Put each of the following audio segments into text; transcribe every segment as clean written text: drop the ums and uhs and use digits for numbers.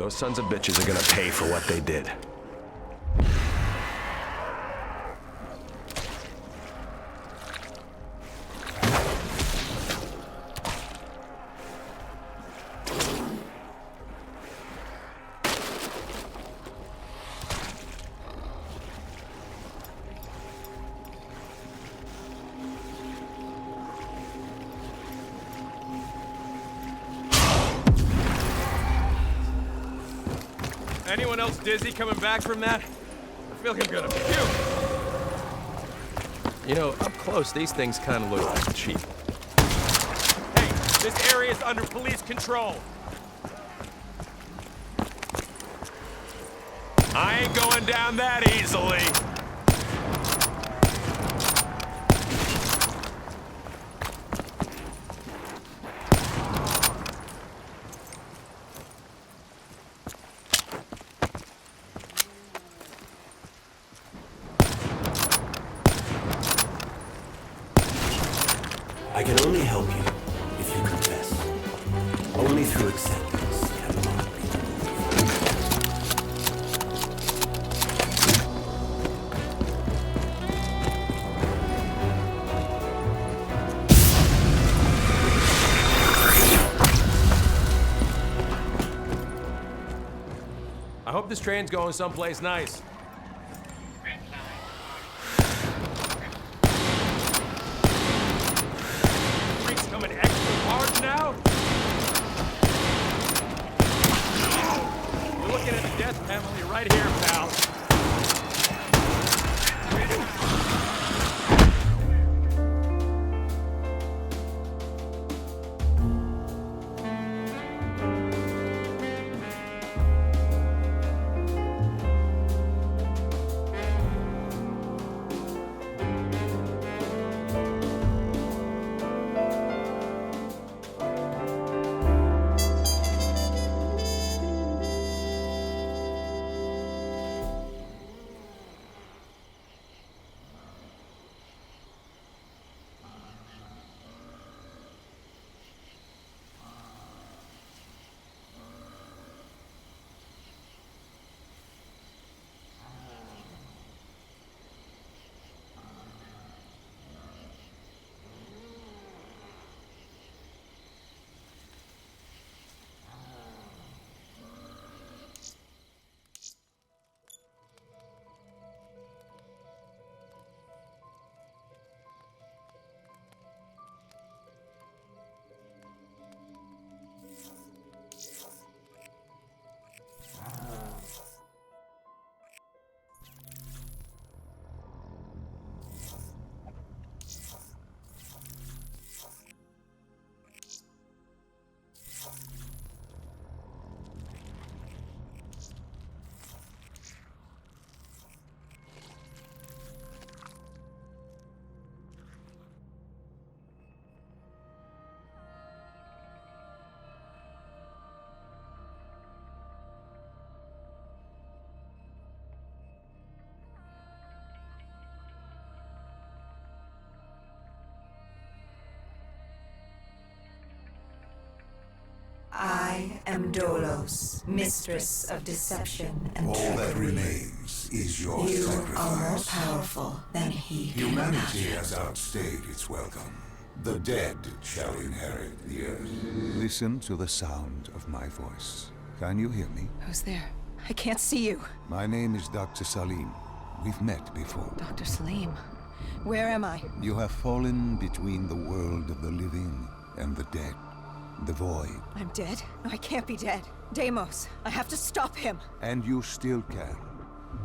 Those sons of bitches are gonna pay for what they did. Anyone else dizzy coming back from that? I feel like I'm gonna puke. You know, up close, these things kind of look cheap. Hey, this area is under police control. I ain't going down that easily. I can only help you if you confess. Only through acceptance can the mark be I hope this train's going someplace nice. Freaks coming extra hard now? You're looking at the death penalty right here, pal. I am Dolos, mistress of deception and All that trickery. remains is your You are more sacrifice. powerful than he can Humanity imagine. has outstayed its welcome. The dead shall inherit the earth. Listen to the sound of my voice. Can you hear me? Who's there? I can't see you. My name is Dr. Salim. We've met before. Dr. Salim, where am I? You have fallen between the world of the living and the dead. The void. I'm dead? No, I can't be dead. Deimos, I have to stop him. And you still can.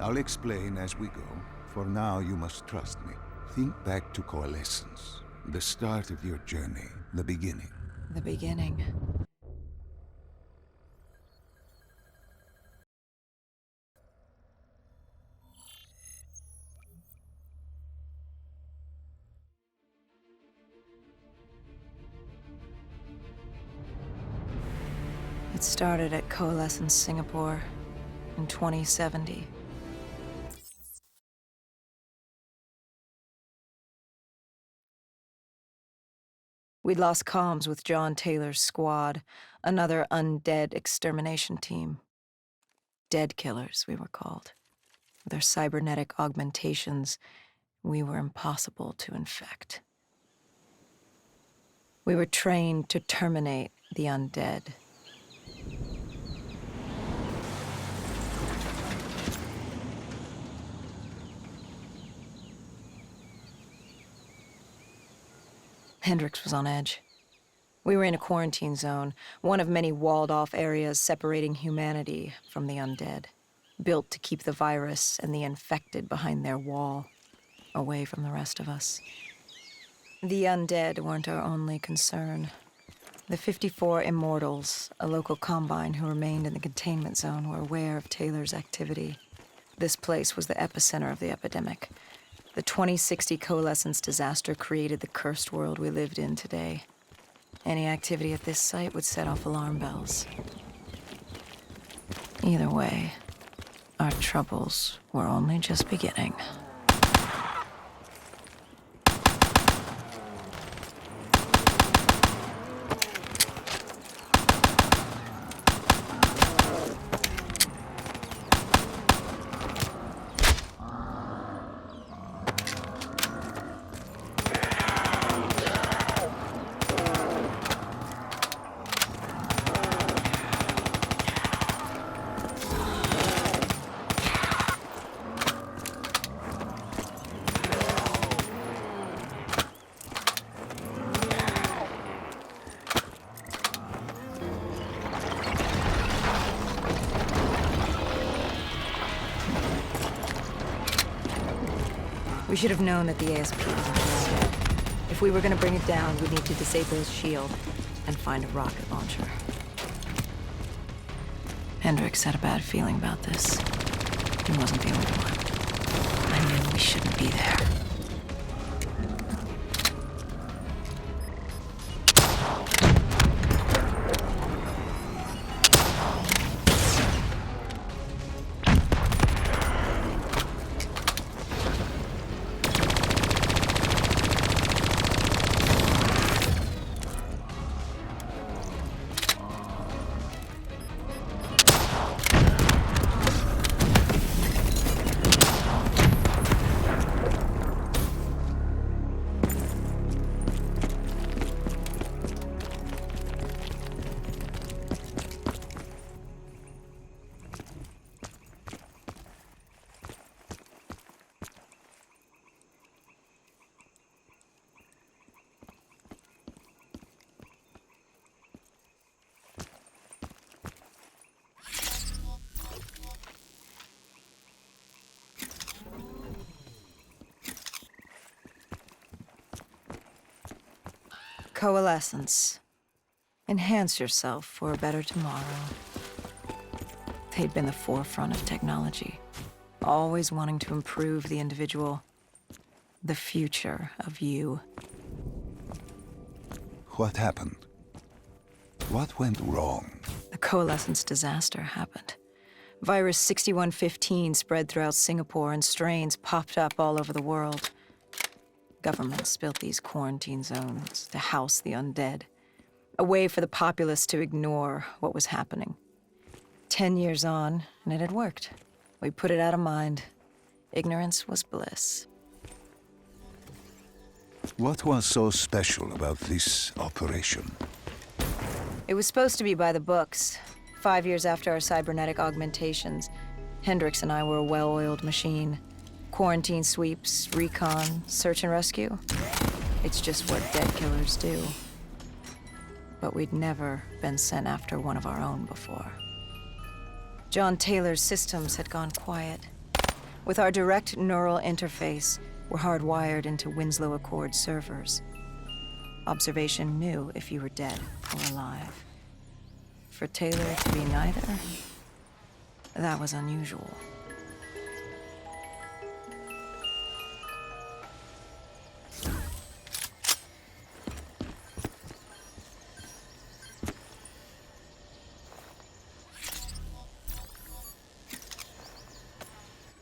I'll explain as we go. For now, you must trust me. Think back to Coalescence. The start of your journey. The beginning. The beginning. It started at Coalescence Singapore in 2070. We'd lost comms with John Taylor's squad, another undead extermination team. Dead killers, we were called. With our cybernetic augmentations, we were impossible to infect. We were trained to terminate the undead. Hendricks was on edge. We were in a quarantine zone, one of many walled-off areas separating humanity from the undead, built to keep the virus and the infected behind their wall, away from the rest of us. The undead weren't our only concern. The 54 Immortals, a local combine who remained in the containment zone, were aware of Taylor's activity. This place was the epicenter of the epidemic. The 2060 Coalescence disaster created the cursed world we lived in today. Any activity at this site would set off alarm bells. Either way, our troubles were only just beginning. We should have known that the ASP was dead. If we were going to bring it down, we'd need to disable his shield and find a rocket launcher. Hendricks had a bad feeling about this. He wasn't the only one. I knew we shouldn't be there. Coalescence. Enhance yourself for a better tomorrow. They'd been the forefront of technology, always wanting to improve the individual, the future of you. What happened? What went wrong? The Coalescence disaster happened. Virus 6115 spread throughout Singapore and strains popped up all over the world. Governments built these quarantine zones to house the undead, a way for the populace to ignore what was happening. 10 years on, and it had worked. We put it out of mind. Ignorance was bliss. What was so special about this operation? It was supposed to be by the books. 5 years after our cybernetic augmentations, Hendricks and I were a well-oiled machine. Quarantine sweeps, recon, search and rescue. It's just what dead killers do. But we'd never been sent after one of our own before. John Taylor's systems had gone quiet. With our direct neural interface, we're hardwired into Winslow Accord servers. Observation knew if you were dead or alive. For Taylor to be neither, that was unusual.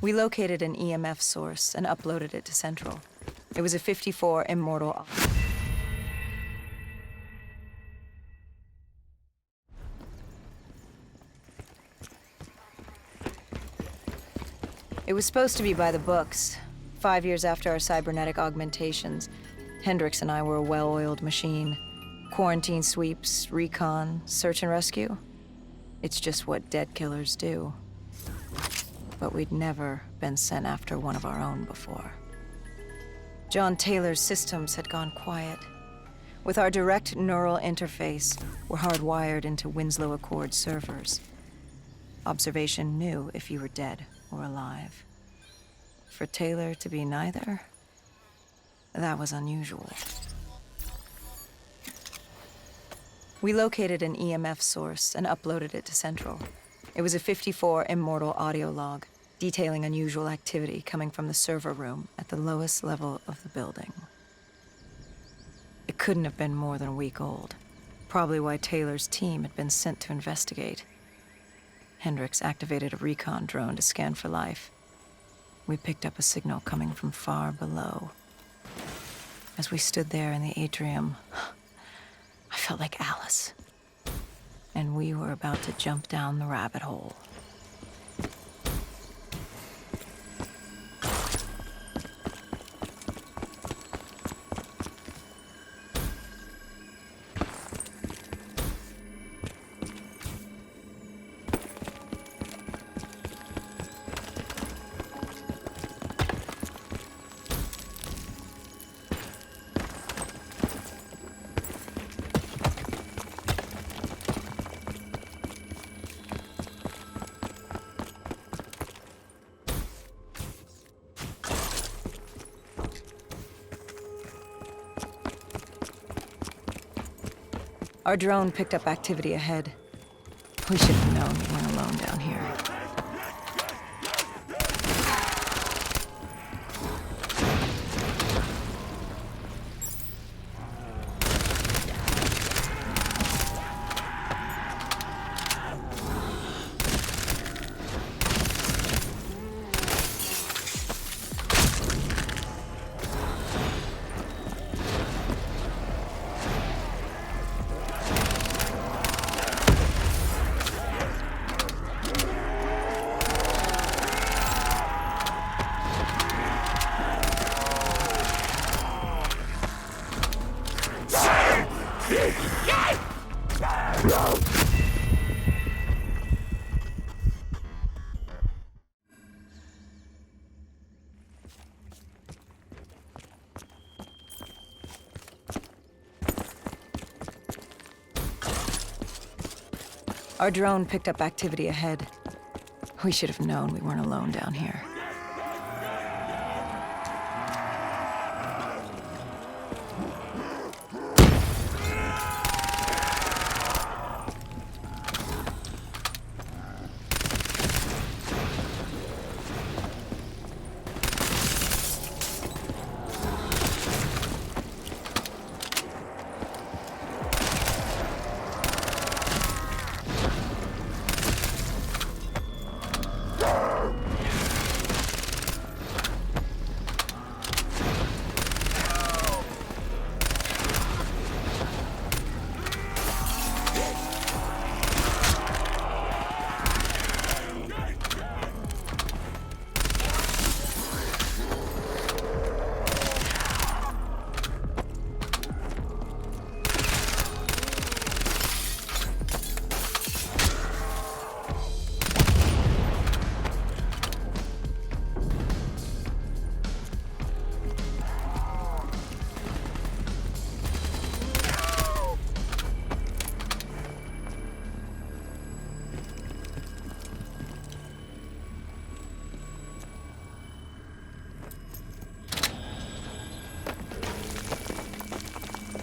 We located an EMF source and uploaded it to Central. It was a 54 Immortal. It was supposed to be by the books. 5 years after our cybernetic augmentations, Hendricks and I were a well-oiled machine. Quarantine sweeps, recon, search and rescue. It's just what dead killers do. But we'd never been sent after one of our own before. John Taylor's systems had gone quiet. With our direct neural interface, we're hardwired into Winslow Accord servers. Observation knew if you were dead or alive. For Taylor to be neither, that was unusual. We located an EMF source and uploaded it to Central. It was a 54 immortal audio log, detailing unusual activity coming from the server room at the lowest level of the building. It couldn't have been more than a week old, probably why Taylor's team had been sent to investigate. Hendricks activated a recon drone to scan for life. We picked up a signal coming from far below. As we stood there in the atrium, I felt like Alice. And we were about to jump down the rabbit hole. Our drone picked up activity ahead. We should have known we weren't alone down here. Our drone picked up activity ahead. We should have known we weren't alone down here.